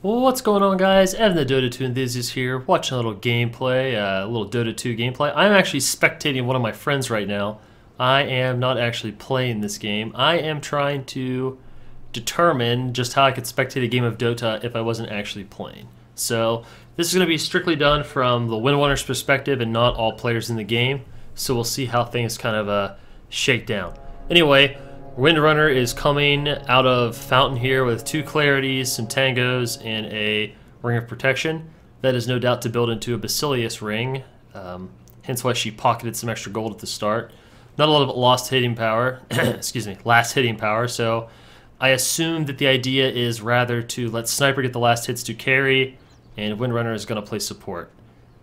Well, what's going on, guys? Evan the Dota 2 enthusiast here, watching a little gameplay, a little Dota 2 gameplay. I'm actually spectating one of my friends right now. I am not actually playing this game. I am trying to determine just how I could spectate a game of Dota if I wasn't actually playing. So this is going to be strictly done from the Windrunner's perspective and not all players in the game. So we'll see how things kind of shake down. Anyway, Windrunner is coming out of Fountain here with 2 Clarities, some Tangos, and a Ring of Protection. That is no doubt to build into a Basilius ring, hence why she pocketed some extra gold at the start. Not a lot of lost hitting power, excuse me, last hitting power, so I assume that the idea is rather to let Sniper get the last hits to carry, and Windrunner is going to play support.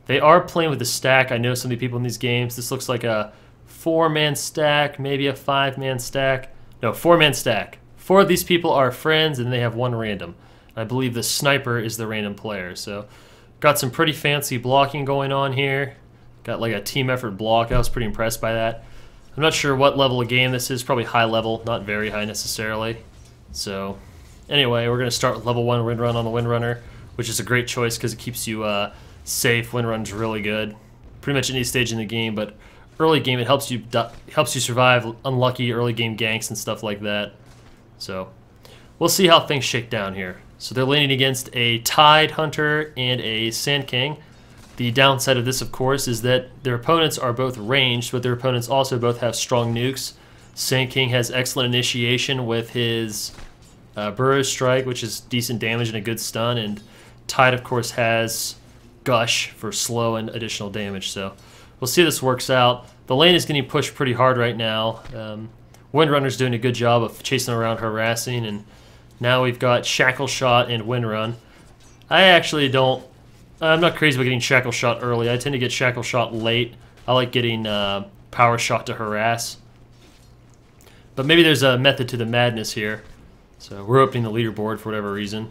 They are playing with a stack. I know some of the people in these games. This looks like a 4-man stack, maybe a 5-man stack. No, 4-man stack. 4 of these people are friends, and they have 1 random. I believe the Sniper is the random player. So, got some pretty fancy blocking going on here. Got like a team effort block. I was pretty impressed by that. I'm not sure what level of game this is. Probably high level, not very high necessarily. So, anyway, we're going to start with level 1 Windrun on the Windrunner, which is a great choice because it keeps you safe. Windrun's really good. Pretty much any stage in the game, but early game, it helps you survive unlucky early game ganks and stuff like that. So we'll see how things shake down here. So they're laning against a Tide Hunter and a Sand King. The downside of this, of course, is that their opponents are both ranged, but their opponents also both have strong nukes. Sand King has excellent initiation with his Burrow Strike, which is decent damage and a good stun, and Tide, of course, has Gush for slow and additional damage. So we'll see how this works out. The lane is getting pushed pretty hard right now. Windrunner's doing a good job of chasing around, harassing, and now we've got Shackle Shot and Windrun. I'm not crazy about getting Shackle Shot early. I tend to get Shackle Shot late. I like getting Power Shot to harass. But maybe there's a method to the madness here. So we're opening the leaderboard for whatever reason.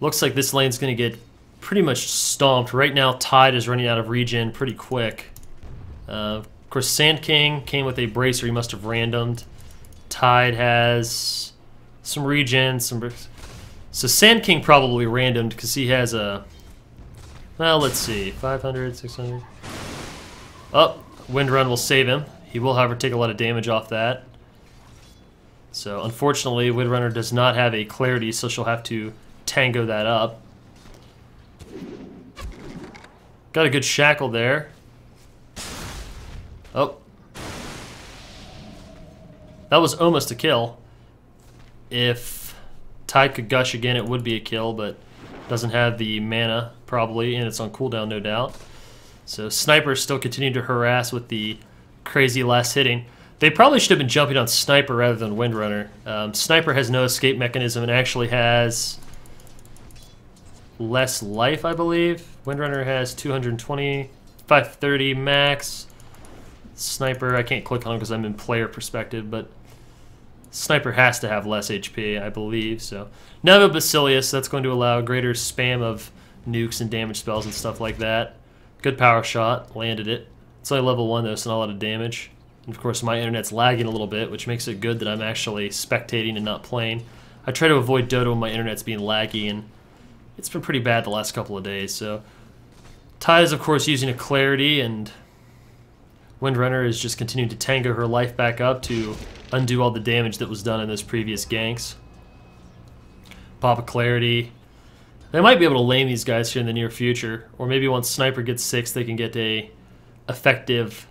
Looks like this lane's going to get pretty much stomped. Right now, Tide is running out of regen pretty quick. Of course, Sand King came with a bracer. He must have randomed. Tide has some regen. So Sand King probably randomed because he has a... Well, let's see. 500, 600... Oh, Windrun will save him. He will, however, take a lot of damage off that. So, unfortunately, Windrunner does not have a Clarity, so she'll have to tango that up. Got a good shackle there. Oh. That was almost a kill. If Tide could gush again, it would be a kill, but doesn't have the mana, probably, and it's on cooldown, no doubt. So Sniper still continuing to harass with the crazy last hitting. They probably should have been jumping on Sniper rather than Windrunner. Sniper has no escape mechanism and actually has less life, I believe. Windrunner has 220, 530 max. Sniper, I can't click on him because I'm in player perspective, but Sniper has to have less HP, I believe. So now the Basilius, that's going to allow greater spam of nukes and damage spells and stuff like that. Good power shot, landed it. It's only level 1 though, so not a lot of damage. And of course my internet's lagging a little bit, which makes it good that I'm actually spectating and not playing. I try to avoid Dota when my internet's being laggy, and it's been pretty bad the last couple of days. So Tide is of course using a Clarity, and Windrunner is just continuing to tango her life back up to undo all the damage that was done in those previous ganks. Pop a Clarity. They might be able to lane these guys here in the near future, or maybe once Sniper gets 6 they can get a effective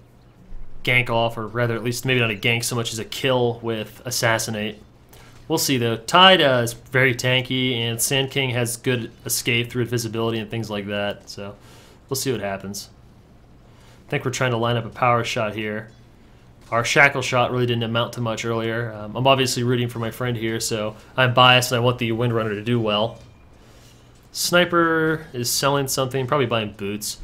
gank off, or rather at least maybe not a gank so much as a kill with Assassinate. We'll see though. Tide is very tanky, and Sand King has good escape through invisibility and things like that, so we'll see what happens. I think we're trying to line up a power shot here. Our Shackle Shot really didn't amount to much earlier. I'm obviously rooting for my friend here, so I'm biased and I want the Windrunner to do well. Sniper is selling something, probably buying boots.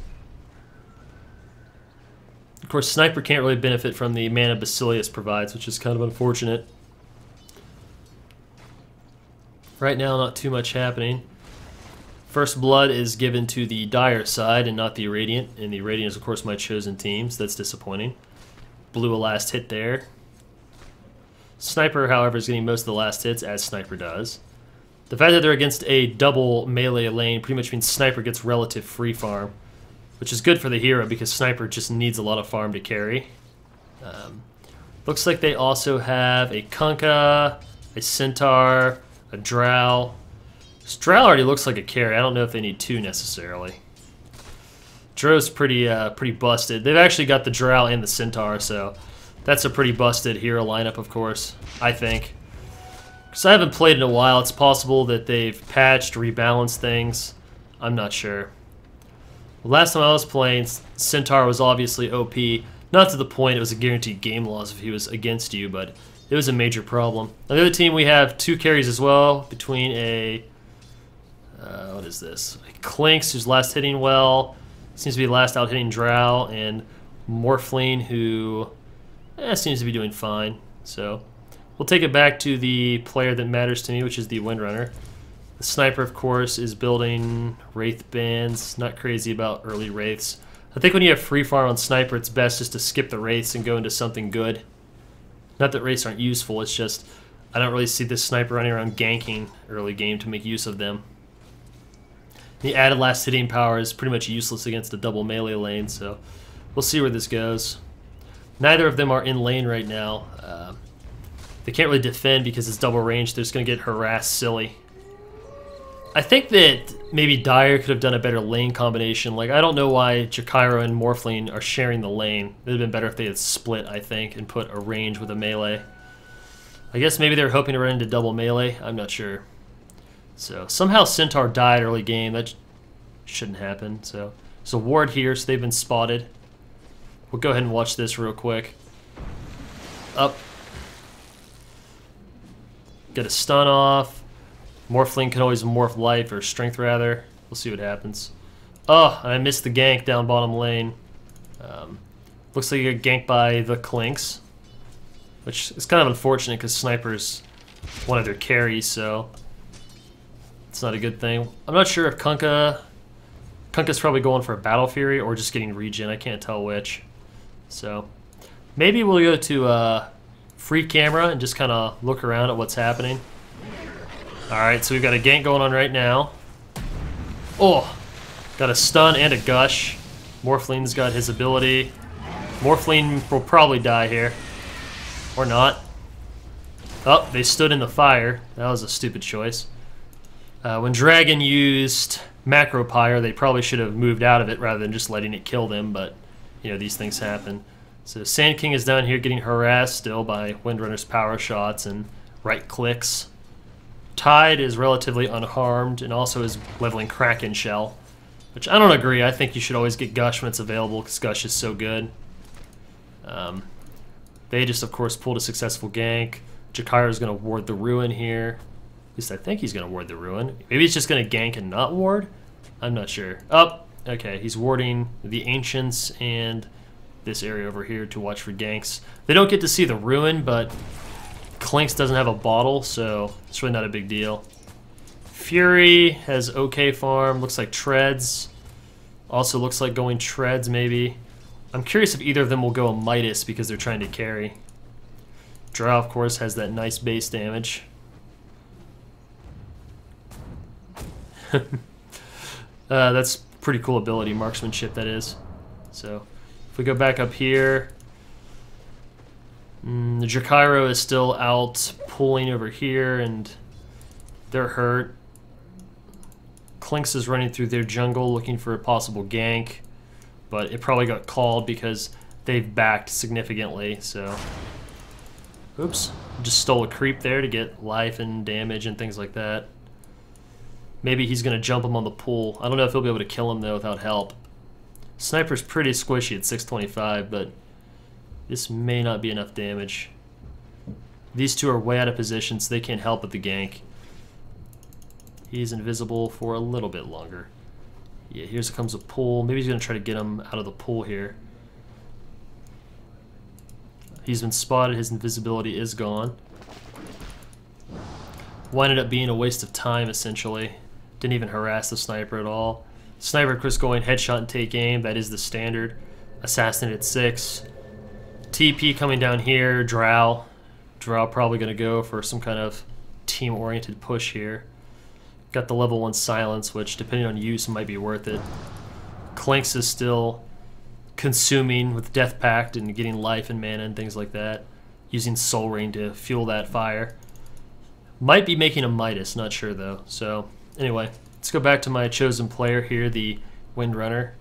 Of course, Sniper can't really benefit from the mana Basilius provides, which is kind of unfortunate. Right now, not too much happening. First Blood is given to the Dire side and not the Radiant, and the Radiant is, of course, my chosen team, so that's disappointing. Blew a last hit there. Sniper, however, is getting most of the last hits, as Sniper does. The fact that they're against a double melee lane pretty much means Sniper gets relative free farm, which is good for the hero because Sniper just needs a lot of farm to carry. Looks like they also have a Kunkka, a Centaur, a Drow. This Drow already looks like a carry. I don't know if they need two necessarily. Drow's pretty busted. They've actually got the Drow and the Centaur, so that's a pretty busted hero lineup, of course, I think. Because I haven't played in a while, it's possible that they've patched, rebalanced things. I'm not sure. Last time I was playing, Centaur was obviously OP. Not to the point it was a guaranteed game loss if he was against you, but it was a major problem. On the other team, we have two carries as well, between a... what is this? A Clinks, who's last hitting well. Seems to be last out hitting Drow, and Morphling, who seems to be doing fine. So we'll take it back to the player that matters to me, which is the Windrunner. The Sniper, of course, is building Wraith bands. Not crazy about early Wraiths. I think when you have free farm on Sniper, it's best just to skip the Wraiths and go into something good. Not that Wraiths aren't useful, it's just I don't really see this Sniper running around ganking early game to make use of them. The added last hitting power is pretty much useless against a double melee lane, so we'll see where this goes. Neither of them are in lane right now. They can't really defend because it's double range. They're just going to get harassed silly. I think that maybe Dire could have done a better lane combination. Like, I don't know why Jakiro and Morphling are sharing the lane. It would have been better if they had split, I think, and put a range with a melee. I guess maybe they were hoping to run into double melee. I'm not sure. So, somehow Centaur died early game. That shouldn't happen. So, there's a ward here, so they've been spotted. We'll go ahead and watch this real quick. Up. Get a stun off. Morphling can always morph life, or strength rather. We'll see what happens. Oh, I missed the gank down bottom lane. Looks like you get ganked by the Clinks, which is kind of unfortunate because Sniper's one of their carries, so it's not a good thing. I'm not sure if Kunkka's probably going for a Battle Fury or just getting regen. I can't tell which. So maybe we'll go to free camera and just kind of look around at what's happening. Alright, so we've got a gank going on right now. Oh! Got a stun and a gush. Morphling's got his ability. Morphling will probably die here. Or not. Oh, they stood in the fire. That was a stupid choice. When Dragon used Macro Pyre, they probably should have moved out of it rather than just letting it kill them, but, you know, these things happen. So Sand King is down here getting harassed still by Windrunner's power shots and right clicks. Tide is relatively unharmed and also is leveling Kraken Shell, which I don't agree. I think you should always get Gush when it's available because Gush is so good. They just, of course, pulled a successful gank. Jakiro is going to ward the Ruin here. At least I think he's going to ward the Ruin. Maybe he's just going to gank and not ward? I'm not sure. Oh, okay. He's warding the Ancients and this area over here to watch for ganks. They don't get to see the Ruin, but Clinks doesn't have a bottle, so it's really not a big deal. Fury has okay farm. Looks like Treads. Also looks like going Treads, maybe. I'm curious if either of them will go a Midas because they're trying to carry. Drow, of course, has that nice base damage. That's pretty cool ability, marksmanship, that is. So, if we go back up here, the Jakiro is still out pulling over here, and they're hurt. Clinks is running through their jungle looking for a possible gank, but it probably got called because they've backed significantly, so... Oops, just stole a creep there to get life and damage and things like that. Maybe he's going to jump him on the pool. I don't know if he'll be able to kill him, though, without help. Sniper's pretty squishy at 625, but this may not be enough damage. These two are way out of position, so they can't help with the gank. He's invisible for a little bit longer. Yeah, here comes a pool. Maybe he's going to try to get him out of the pool here. He's been spotted. His invisibility is gone. Winded up being a waste of time, essentially. Didn't even harass the Sniper at all. Sniper, of course, going headshot and take aim. That is the standard. Assassin at 6. TP coming down here. Drow. Drow probably going to go for some kind of team-oriented push here. Got the level 1 silence, which depending on use might be worth it. Clinks is still consuming with Death Pact and getting life and mana and things like that. Using Soul Ring to fuel that fire. Might be making a Midas, not sure though. So anyway, let's go back to my chosen player here, the Windrunner.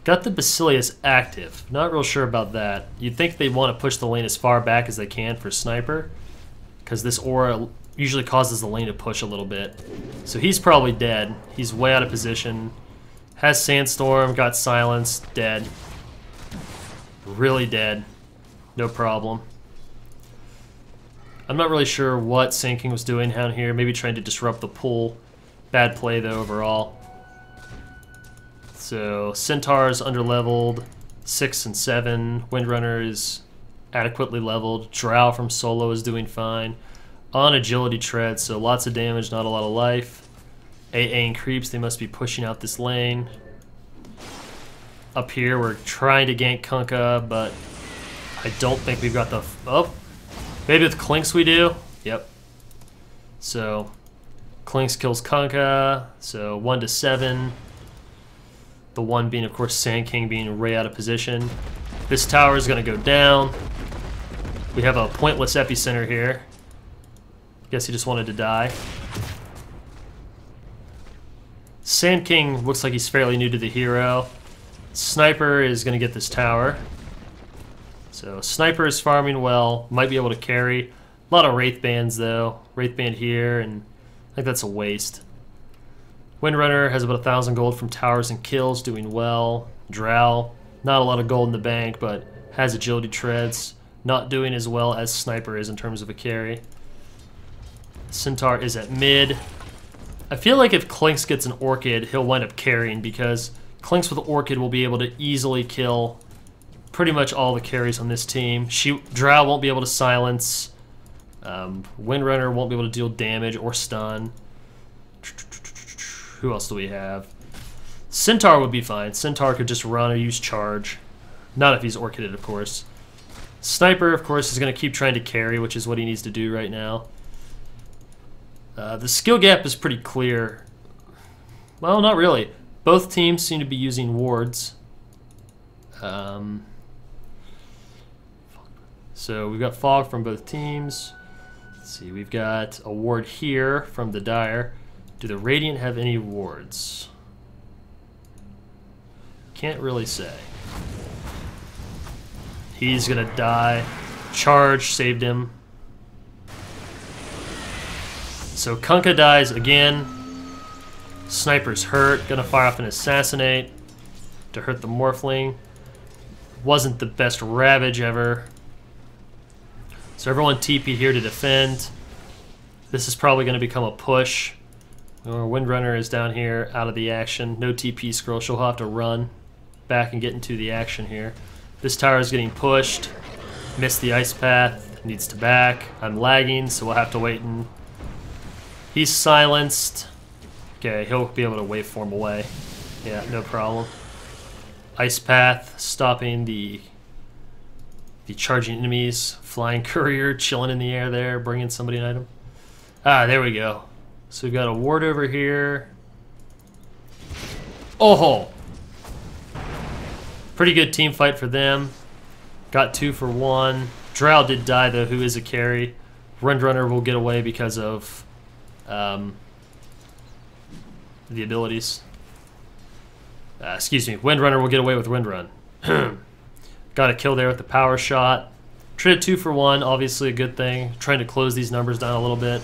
Got the Basilius active. Not real sure about that. You'd think they want to push the lane as far back as they can for Sniper, because this aura usually causes the lane to push a little bit. So he's probably dead. He's way out of position. Has Sandstorm, got silenced, dead. Really dead. No problem. I'm not really sure what Sand King was doing down here. Maybe trying to disrupt the pool. Bad play though overall. So Centaur's underleveled, 6 and 7. Windrunner is adequately leveled. Drow from solo is doing fine. On agility tread, so lots of damage, not a lot of life. AA and creeps, they must be pushing out this lane. Up here, we're trying to gank Kunkka, but I don't think we've got the... Oh, maybe with Clinks we do. Yep. So Clinks kills Kunkka, so 1 to 7. The 1 being, of course, Sand King being way out of position. This tower is going to go down. We have a pointless epicenter here. Guess he just wanted to die. Sand King looks like he's fairly new to the hero. Sniper is going to get this tower. So Sniper is farming well. Might be able to carry. A lot of Wraith Bands, though. Wraith Band here, and I think that's a waste. Windrunner has about 1,000 gold from towers and kills, doing well. Drow, not a lot of gold in the bank, but has agility treads. Not doing as well as Sniper is in terms of a carry. Centaur is at mid. I feel like if Clinks gets an Orchid, he'll wind up carrying, because Clinks with Orchid will be able to easily kill pretty much all the carries on this team. Drow won't be able to silence. Windrunner won't be able to deal damage or stun. Who else do we have? Centaur would be fine. Centaur could just run or use charge. Not if he's Orchided, of course. Sniper, of course, is going to keep trying to carry, which is what he needs to do right now. The skill gap is pretty clear. Well, not really. Both teams seem to be using wards. So we've got fog from both teams. Let's see, we've got a ward here from the Dire. Do the Radiant have any wards? Can't really say. He's gonna die. Charge saved him. So Kunkka dies again. Sniper's hurt. Gonna fire off an Assassinate to hurt the Morphling. Wasn't the best Ravage ever. So everyone TP here to defend. This is probably going to become a push. Our Windrunner is down here, out of the action. No TP scroll. She'll have to run back and get into the action here. This tower is getting pushed. Missed the ice path. Needs to back. I'm lagging, so we'll have to wait. And he's silenced. Okay, he'll be able to waveform away. Yeah, no problem. Ice path stopping the charging enemies. Flying courier chilling in the air there, bringing somebody an item. Ah, there we go. So we've got a ward over here. Oh! Pretty good team fight for them. Got 2 for 1. Drow did die though, who is a carry. Windrunner will get away because of the abilities. Excuse me, Windrunner will get away with Windrun. Got a kill there with the power shot. Traded 2 for 1, obviously a good thing. Trying to close these numbers down a little bit.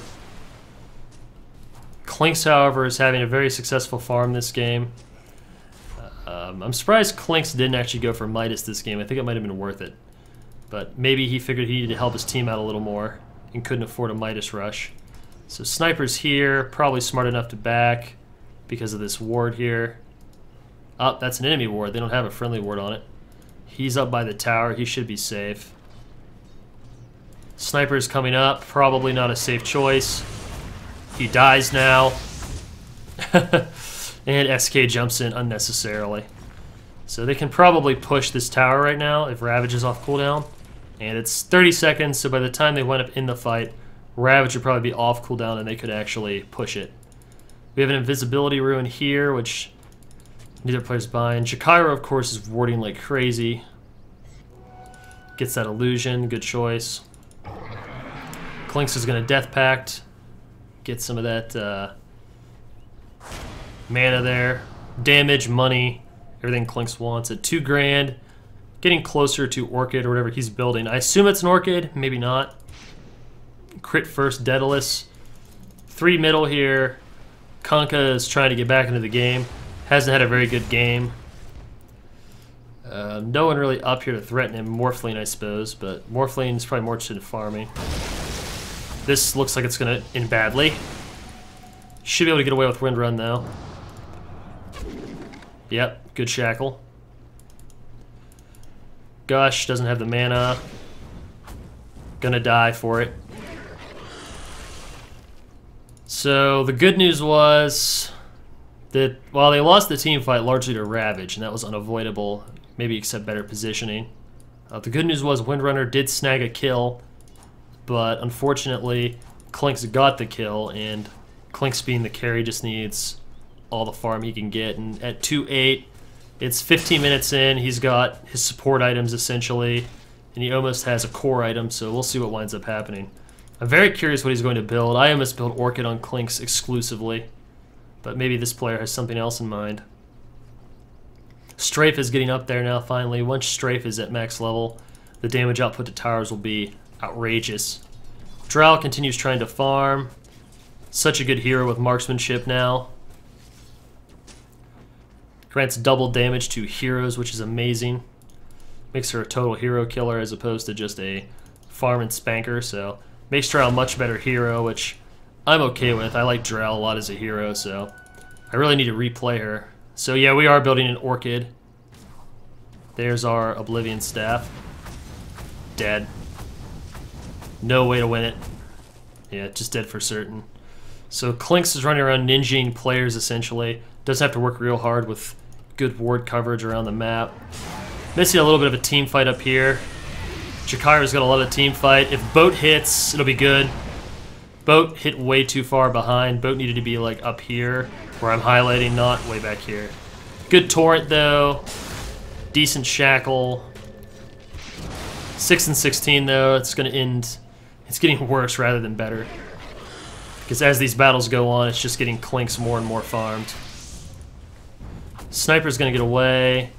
Clinks, however, is having a very successful farm this game. I'm surprised Clinks didn't actually go for Midas this game. I think it might have been worth it. But maybe he figured he needed to help his team out a little more and couldn't afford a Midas rush. So Sniper's here, probably smart enough to back because of this ward here. Oh, that's an enemy ward. They don't have a friendly ward on it. He's up by the tower. He should be safe. Sniper's coming up. Probably not a safe choice. He dies now. And SK jumps in unnecessarily. So they can probably push this tower right now if Ravage is off cooldown. And it's 30 seconds, so by the time they wind up in the fight, Ravage would probably be off cooldown and they could actually push it. We have an invisibility rune here, which neither player's buying. Jakiro, of course, is warding like crazy. Gets that illusion, good choice. Clinks is going to Death Pact. Get some of that mana there. Damage, money, everything Clinks wants at 2 grand. Getting closer to Orchid or whatever he's building. I assume it's an Orchid, maybe not. Crit first, Daedalus. 3 middle here. Kunkka is trying to get back into the game. Hasn't had a very good game. No one really up here to threaten him. Morphling, I suppose, but Morphling is probably more interested in farming. This looks like it's going to end badly. Should be able to get away with Wind Run, though. Yep, good Shackle. Gush doesn't have the mana. Gonna die for it. So the good news was that while they lost the team fight largely to Ravage, and that was unavoidable, maybe except better positioning. The good news was Windrunner did snag a kill, but unfortunately Clinks got the kill, and Clinks being the carry just needs all the farm he can get. And at 2-8, it's 15 minutes in, he's got his support items essentially, and he almost has a core item, so we'll see what winds up happening. I'm very curious what he's going to build. I almost built Orchid on Clinks exclusively, but maybe this player has something else in mind. Strafe is getting up there now finally. Once Strafe is at max level, the damage output to towers will be outrageous. Drow continues trying to farm. Such a good hero with marksmanship now. Grants double damage to heroes, which is amazing. Makes her a total hero killer as opposed to just a farm and spanker, so makes Drow a much better hero, which I'm okay with. I like Drow a lot as a hero, so I really need to replay her. So yeah, we are building an Orchid. There's our Oblivion Staff. Dead. No way to win it. Yeah, just dead for certain. So Clinks is running around ninjing players essentially. Doesn't have to work real hard with good ward coverage around the map. Missing a little bit of a team fight up here. Jakira's got a lot of team fight. If Boat hits, it'll be good. Boat hit way too far behind. Boat needed to be like up here, where I'm highlighting, not way back here. Good Torrent though. Decent Shackle. 6 and 16 though, it's gonna end. It's getting worse rather than better. Because as these battles go on, it's just getting Clinks more and more farmed. Sniper's gonna get away.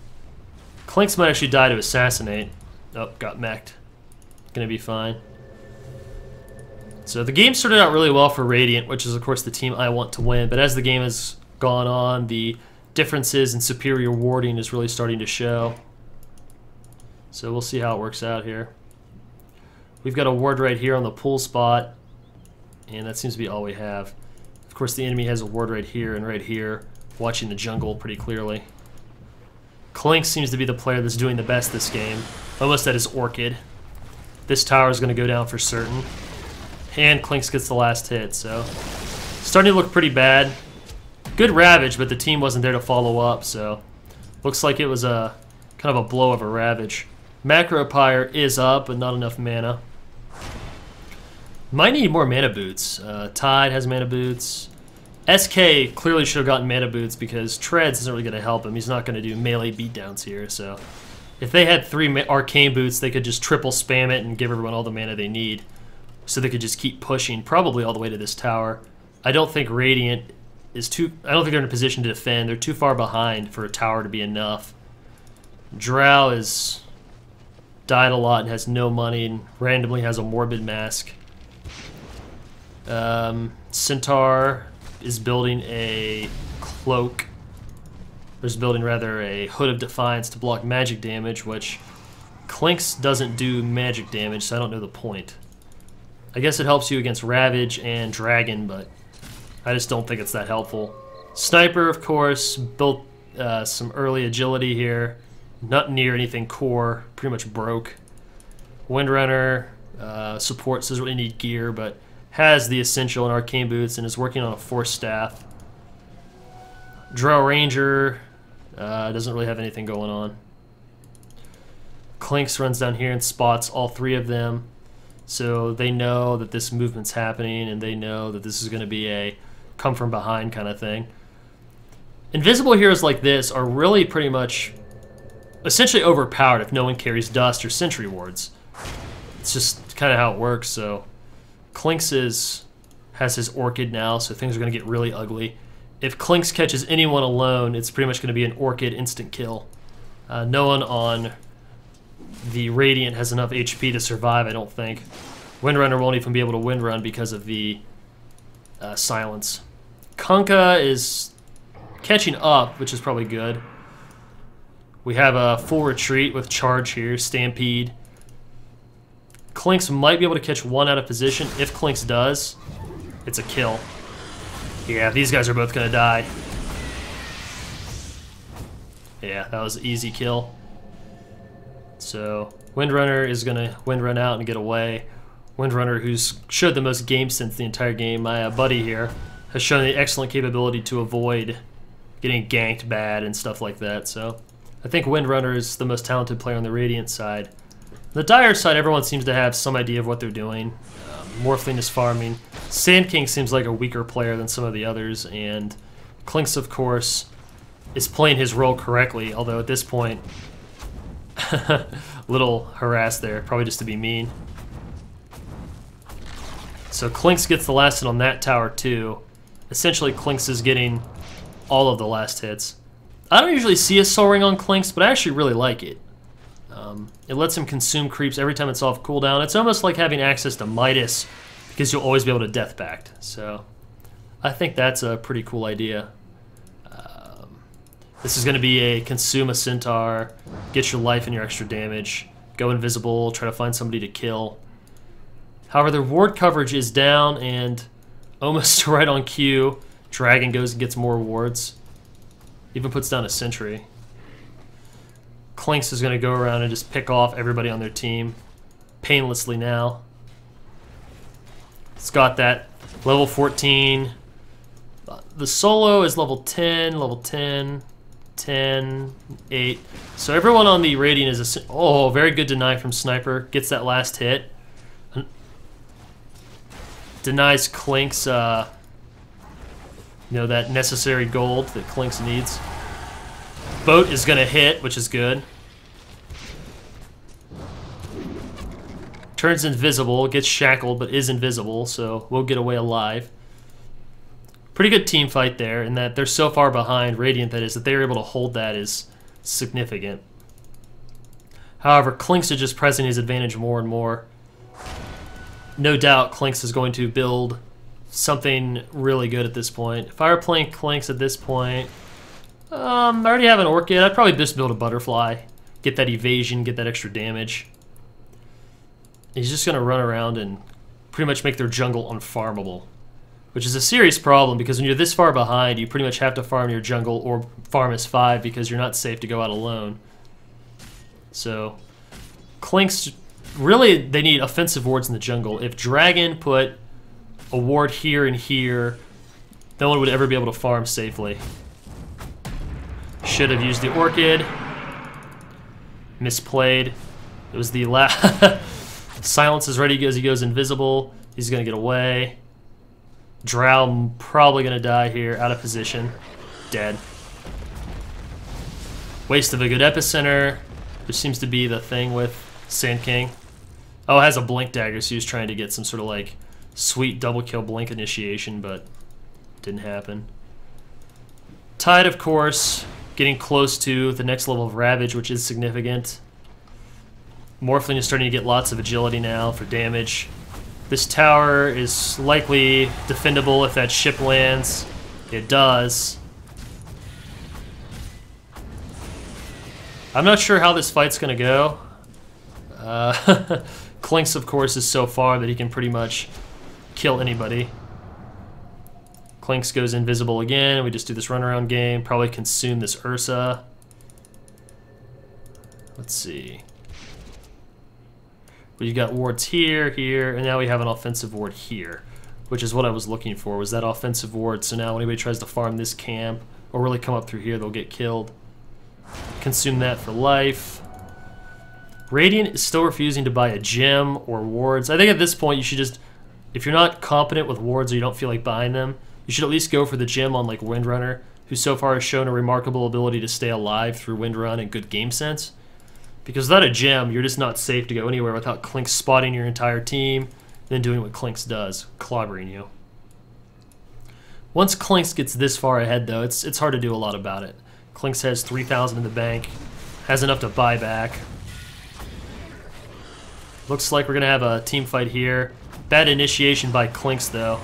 Clinks might actually die to assassinate. Oh, got mech'd. Gonna be fine. So the game started out really well for Radiant, which is of course the team I want to win, but as the game has gone on, the differences in superior warding is really starting to show. So we'll see how it works out here. We've got a ward right here on the pool spot, and that seems to be all we have. Of course the enemy has a ward right here, watching the jungle pretty clearly. Clinks seems to be the player that's doing the best this game, almost at his Orchid. This tower is going to go down for certain. And Clinks gets the last hit, so starting to look pretty bad. Good Ravage, but the team wasn't there to follow up, so looks like it was a kind of a blow of a Ravage. Macro Pyre is up, but not enough mana. Might need more mana boots. Tide has mana boots. SK clearly should have gotten mana boots because Treads isn't really going to help him. He's not going to do melee beatdowns here, so if they had 3 arcane boots, they could just triple spam it and give everyone all the mana they need, so they could just keep pushing, probably all the way to this tower. I don't think Radiant is too... I don't think they're in a position to defend. They're too far behind for a tower to be enough. Drow has died a lot and has no money and randomly has a Morbid Mask. Centaur is building a cloak. There's building rather a Hood of Defiance to block magic damage, which Clinks doesn't do magic damage, so I don't know the point. I guess it helps you against Ravage and Dragon, but I just don't think it's that helpful. Sniper, of course, built some early agility here. Not near anything core, pretty much broke. Windrunner supports doesn't really need gear, but has the essential and arcane boots and is working on a Force Staff. Drow Ranger doesn't really have anything going on. Clinks runs down here and spots all 3 of them. So they know that this movement's happening, and they know that this is going to be a come from behind kind of thing. Invisible heroes like this are really pretty much essentially overpowered if no one carries dust or sentry wards. It's just kind of how it works. So Clinks has his Orchid now, so things are going to get really ugly. If Clinks catches anyone alone, it's pretty much going to be an Orchid instant kill. No one on the Radiant has enough HP to survive, I don't think. Windrunner won't even be able to Windrun because of the silence. Kunkka is catching up, which is probably good. We have a full retreat with charge here, Stampede. Clinks might be able to catch one out of position. If Clinks does, it's a kill. Yeah, these guys are both going to die. Yeah, that was an easy kill. So Windrunner is going to Windrun out and get away. Windrunner, who's showed the most game sense the entire game, my buddy here, has shown the excellent capability to avoid getting ganked bad and stuff like that. So I think Windrunner is the most talented player on the Radiant side. The Dire side, everyone seems to have some idea of what they're doing. Morphling is farming. Sand King seems like a weaker player than some of the others, and Clinks, of course, is playing his role correctly, although at this point, little harassed there, probably just to be mean. So Clinks gets the last hit on that tower too. Essentially, Clinks is getting all of the last hits. I don't usually see a Soul Ring on Clinks, but I actually really like it. It lets him consume creeps every time it's off cooldown. It's almost like having access to Midas, because you'll always be able to Death Pact. So I think that's a pretty cool idea. This is going to be a consume a Centaur, get your life and your extra damage, go invisible, try to find somebody to kill. However, their ward coverage is down, and almost right on cue, Dragon goes and gets more wards. Even puts down a sentry. Clinks is going to go around and just pick off everybody on their team painlessly now. It's got that level 14. The solo is level 10, level 10, 10, 8. So everyone on the Radiant is a... Oh, very good deny from Sniper. Gets that last hit. Denies Clinks, you know, that necessary gold that Clinks needs. Boat is going to hit, which is good. Turns invisible, gets shackled, but is invisible, so we'll get away alive. Pretty good team fight there, in that they're so far behind Radiant, that is, that they're able to hold that is significant. However, Clinks is just pressing his advantage more and more. No doubt Clinks is going to build something really good at this point. If I were playing Clinks at this point, I already have an Orchid. I'd probably just build a Butterfly. Get that evasion, get that extra damage. He's just going to run around and pretty much make their jungle unfarmable. Which is a serious problem, because when you're this far behind, you pretty much have to farm your jungle or farm as 5 because you're not safe to go out alone. So, Clinks, really, they need offensive wards in the jungle. If Dragon put a ward here and here, no one would ever be able to farm safely. Should have used the Orchid. Misplayed. It was the last... Silence is ready as he goes invisible. He's going to get away. Drow probably going to die here. Out of position. Dead. Waste of a good epicenter, which seems to be the thing with Sand King. Oh, it has a blink dagger, so he was trying to get some sort of like sweet double kill blink initiation, but didn't happen. Tide, of course, getting close to the next level of Ravage, which is significant. Morphling is starting to get lots of agility now for damage. This tower is likely defendable if that ship lands. It does. I'm not sure how this fight's going to go. Clinks, of course, is so far that he can pretty much kill anybody. Clinks goes invisible again. We just do this runaround game. Probably consume this Ursa. Let's see. We've got wards here, here, and now we have an offensive ward here, which is what I was looking for, was that offensive ward. So now when anybody tries to farm this camp or really come up through here, they'll get killed. Consume that for life. Radiant is still refusing to buy a gem or wards. I think at this point you should just, if you're not competent with wards or you don't feel like buying them, You should at least go for the gem on like Windrunner, who so far has shown a remarkable ability to stay alive through Windrun and good game sense. Because without a gem, you're just not safe to go anywhere without Clinks spotting your entire team, then doing what Clinks does, clobbering you. Once Clinks gets this far ahead, though, it's hard to do a lot about it. Clinks has 3,000 in the bank, has enough to buy back. Looks like we're going to have a team fight here. Bad initiation by Clinks, though.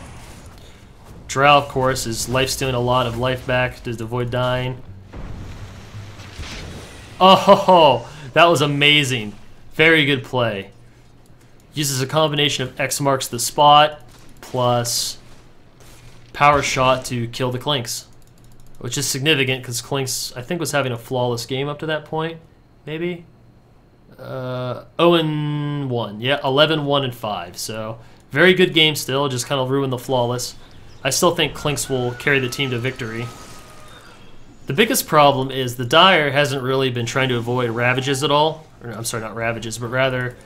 Drow, of course, is lifestealing a lot of life back to avoid dying. Oh, that was amazing. Very good play. Uses a combination of X marks the spot plus power shot to kill the Clinks, which is significant because Clinks, I think, was having a flawless game up to that point. Maybe 0-1. Yeah, 11-1-5. So very good game still. Just kind of ruined the flawless. I still think Clinks will carry the team to victory. The biggest problem is the Dire hasn't really been trying to avoid Ravages at all. Or, I'm sorry, not Ravages, but rather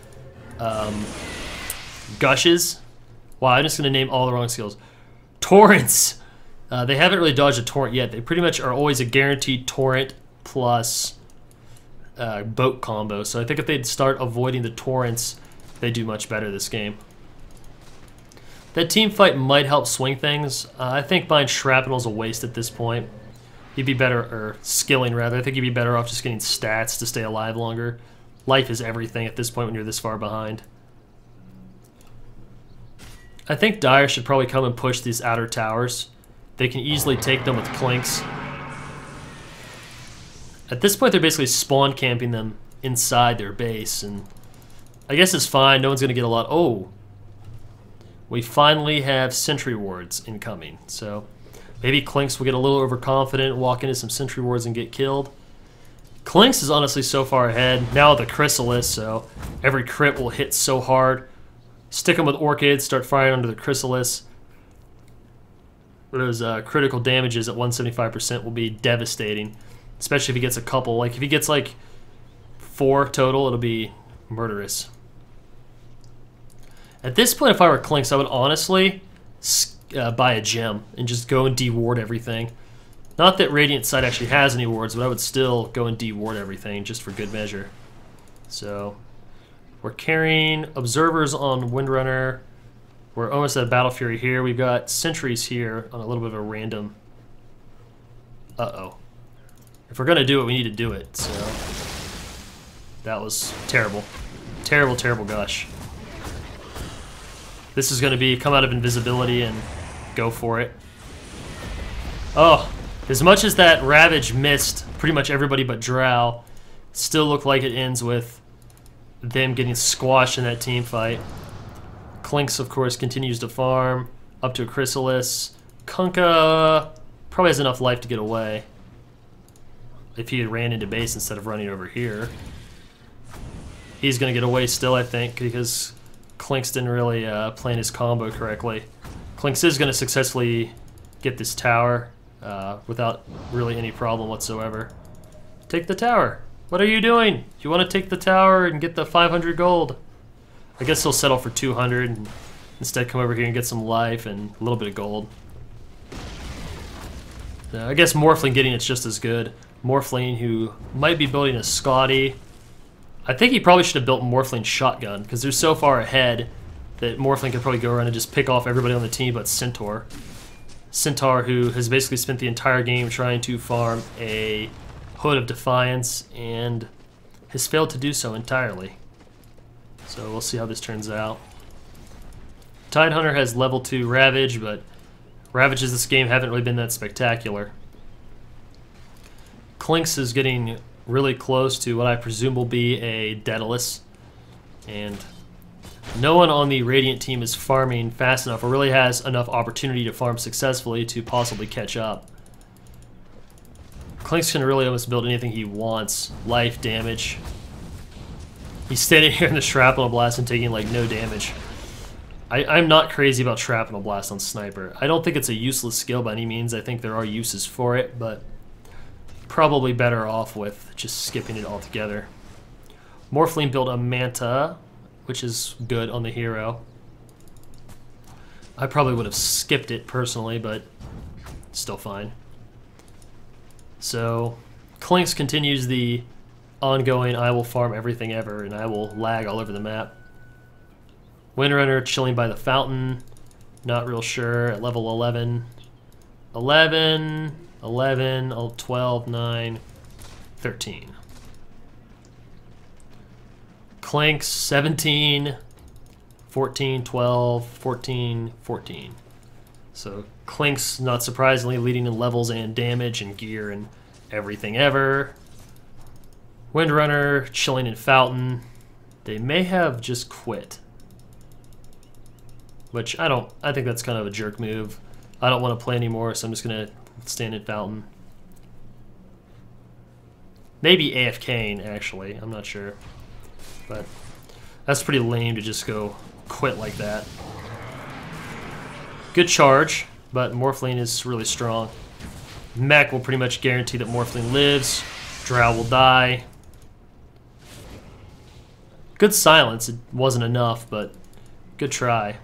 Gushes. Wow, I'm just going to name all the wrong skills. Torrents. They haven't really dodged a Torrent yet. They pretty much are always a guaranteed Torrent plus boat combo. So I think if they'd start avoiding the Torrents, they'd do much better this game. That team fight might help swing things. I think buying Shrapnel's a waste at this point. You'd be better, or skilling rather. I think you'd be better off just getting stats to stay alive longer. Life is everything at this point when you're this far behind. I think Dire should probably come and push these outer towers. They can easily take them with Clinks. At this point, they're basically spawn camping them inside their base, and I guess it's fine. No one's going to get a lot. Oh, we finally have sentry wards incoming, so maybe Clinks will get a little overconfident, walk into some sentry wards and get killed. Clinks is honestly so far ahead. Now the Chrysalis, so every crit will hit so hard. Stick them with Orchids, start firing under the Chrysalis. Those critical damages at 175% will be devastating, especially if he gets a couple. Like if he gets like 4 total, it'll be murderous. At this point, if I were Clinks, I would honestly buy a gem and just go and deward everything. Not that Radiant Sight actually has any wards, but I would still go and deward everything just for good measure. So we're carrying Observers on Windrunner. We're almost at Battle Fury here. We've got Sentries here on a little bit of a random... Uh-oh. If we're going to do it, we need to do it. So that was terrible. Terrible, terrible gush. This is going to be come out of invisibility and go for it. Oh, as much as that Ravage missed pretty much everybody but Drow, still looked like it ends with them getting squashed in that team fight. Clinks, of course, continues to farm up to a Chrysalis. Kunkka probably has enough life to get away if he had ran into base instead of running over here. He's going to get away still, I think, because Clinks didn't really plan his combo correctly. Clinks is going to successfully get this tower without really any problem whatsoever. Take the tower. What are you doing? You want to take the tower and get the 500 gold? I guess he'll settle for 200 and instead come over here and get some life and a little bit of gold. I guess Morphling getting it's just as good. Morphling, who might be building a Scotty. I think he probably should have built Morphling shotgun because they're so far ahead that Morphling could probably go around and just pick off everybody on the team but Centaur. Centaur, who has basically spent the entire game trying to farm a Hood of Defiance and has failed to do so entirely. So we'll see how this turns out. Tidehunter has level 2 Ravage, but Ravages this game haven't really been that spectacular. Clinks is getting really close to what I presume will be a Daedalus, and no one on the Radiant team is farming fast enough or really has enough opportunity to farm successfully to possibly catch up. Clinks can really almost build anything he wants. Life, damage. He's standing here in the Shrapnel Blast and taking like no damage. I'm not crazy about Shrapnel Blast on Sniper. I don't think it's a useless skill by any means. I think there are uses for it, but probably better off with just skipping it altogether. Morphling built a Manta, which is good on the hero. I probably would have skipped it personally, but still fine. So Clinks continues the ongoing I will farm everything ever and I will lag all over the map. Windrunner chilling by the fountain. Not real sure at level 11. 11, 11, 12, 9, 13. Clinks 17, 14, 12, 14, 14. So Clinks, not surprisingly, leading in levels and damage and gear and everything ever. Windrunner chilling in fountain. They may have just quit. Which I think that's kind of a jerk move. I don't want to play anymore, so I'm just going to stand in fountain. Maybe AFKing, actually. I'm not sure. But that's pretty lame to just go quit like that. Good charge, but Morphling is really strong. Mech will pretty much guarantee that Morphling lives. Drow will die. Good silence. It wasn't enough, but good try.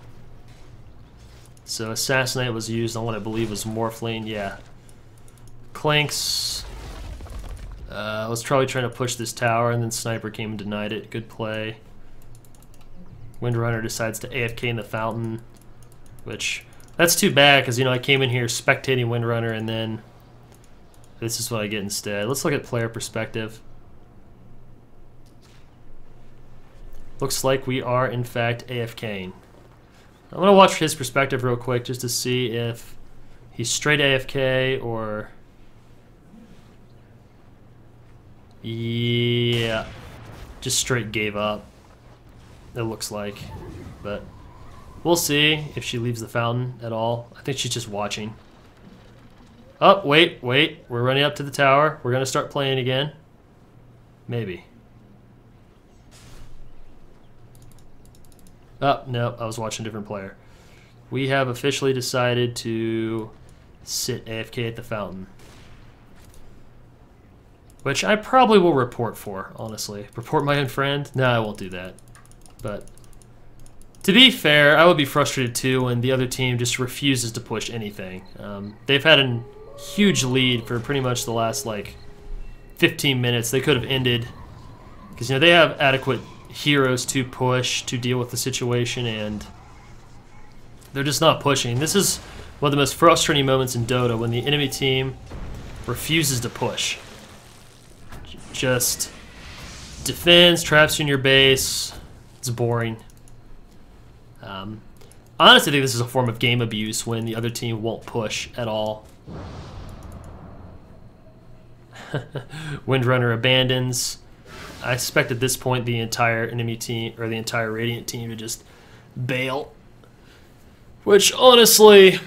So Assassinate was used on what I believe was Morphling. Yeah. Clinks was probably trying to push this tower, and then Sniper came and denied it. Good play. Windrunner decides to AFK in the fountain, which that's too bad because, you know, I came in here spectating Windrunner, and then this is what I get instead. Let's look at player perspective. Looks like we are, in fact, AFKing. I'm going to watch his perspective real quick just to see if he's straight AFK or... Yeah, just straight gave up, it looks like. But we'll see if she leaves the fountain at all. I think she's just watching. Oh, wait, we're running up to the tower. We're going to start playing again. Maybe. Oh, no, I was watching a different player. We have officially decided to sit AFK at the fountain. Which I probably will report for, honestly. Report my own friend? No, I won't do that. But to be fair, I would be frustrated too when the other team just refuses to push anything. They've had a huge lead for pretty much the last, like, 15 minutes. They could have ended. Because, you know, they have adequate heroes to push, to deal with the situation, and they're just not pushing. This is one of the most frustrating moments in Dota, when the enemy team refuses to push. Just defends, traps you in your base. It's boring. I honestly think this is a form of game abuse when the other team won't push at all. Windrunner abandons. I expect at this point the entire enemy team, or the entire Radiant team, to just bail. Which, honestly,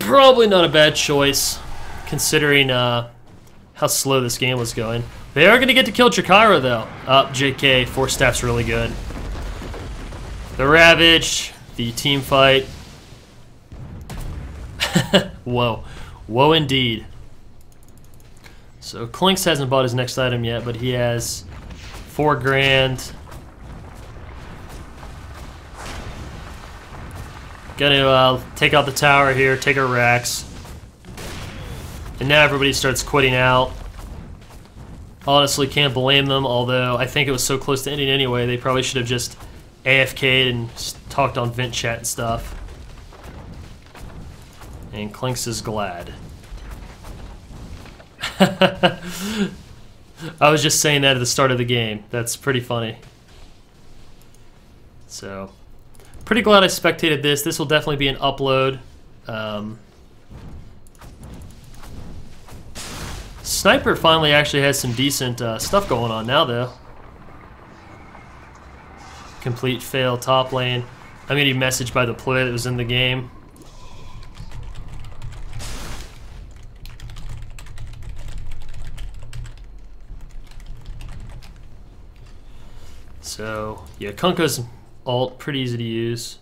probably not a bad choice, considering how slow this game was going. They are going to get to kill Chikara, though. JK, 4-staff's really good. The Ravage, the team fight. Whoa. Whoa, indeed. So, Clinks hasn't bought his next item yet, but he has 4 grand. Gonna take out the tower here, take our racks. And now everybody starts quitting out. Honestly, can't blame them, although I think it was so close to ending anyway, they probably should have just AFK'd and talked on vent chat and stuff. And Clinks is glad. I was just saying that at the start of the game. That's pretty funny. So, pretty glad I spectated this. This will definitely be an upload. Sniper finally actually has some decent stuff going on now, though. Complete fail top lane. I'm getting messaged by the player that was in the game. So, yeah, Kunkka's ult, pretty easy to use.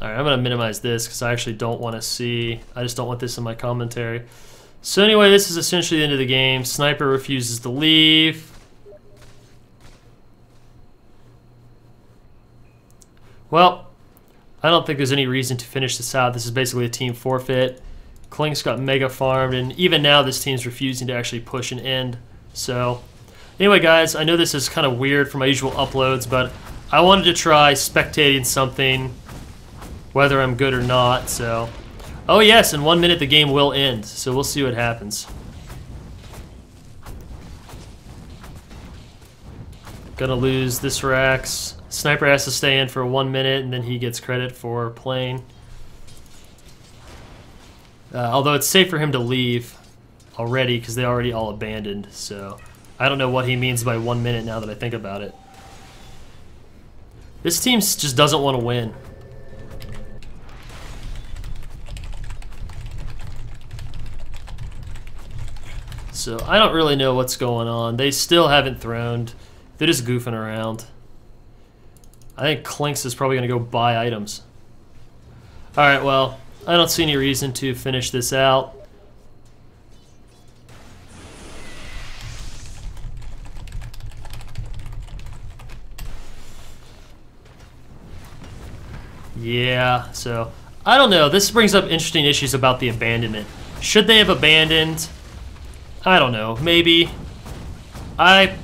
Alright, I'm going to minimize this because I actually don't want to see... I just don't want this in my commentary. So anyway, this is essentially the end of the game. Sniper refuses to leave. Well, I don't think there's any reason to finish this out. This is basically a team forfeit. Klink's got mega farmed, and even now this team's refusing to actually push an end. So, anyway guys, I know this is kind of weird for my usual uploads, but I wanted to try spectating something, whether I'm good or not, so... Oh yes, in 1 minute the game will end, so we'll see what happens. Gonna lose this Rax. Sniper has to stay in for 1 minute, and then he gets credit for playing. Although it's safe for him to leave already, because they already all abandoned, so... I don't know what he means by 1 minute now that I think about it. This team just doesn't want to win. So I don't really know what's going on. They still haven't thrown. They're just goofing around. I think Klinks is probably going to go buy items. Alright, well, I don't see any reason to finish this out. Yeah, so, I don't know. This brings up interesting issues about the abandonment. Should they have abandoned? I don't know. Maybe. I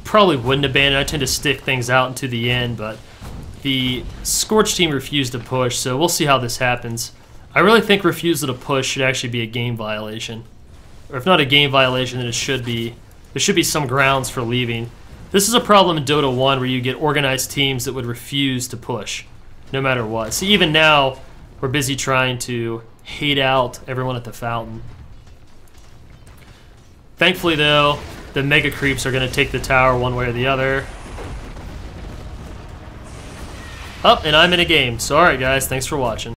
probably wouldn't abandon. I tend to stick things out into the end, but the Scorch team refused to push, so we'll see how this happens. I really think refusal to push should actually be a game violation. Or if not a game violation, then it should be. There should be some grounds for leaving. This is a problem in Dota 1 where you get organized teams that would refuse to push, no matter what. See, even now, we're busy trying to hate out everyone at the fountain. Thankfully, though, the Mega Creeps are going to take the tower one way or the other. Oh, and I'm in a game. So, alright guys, thanks for watching.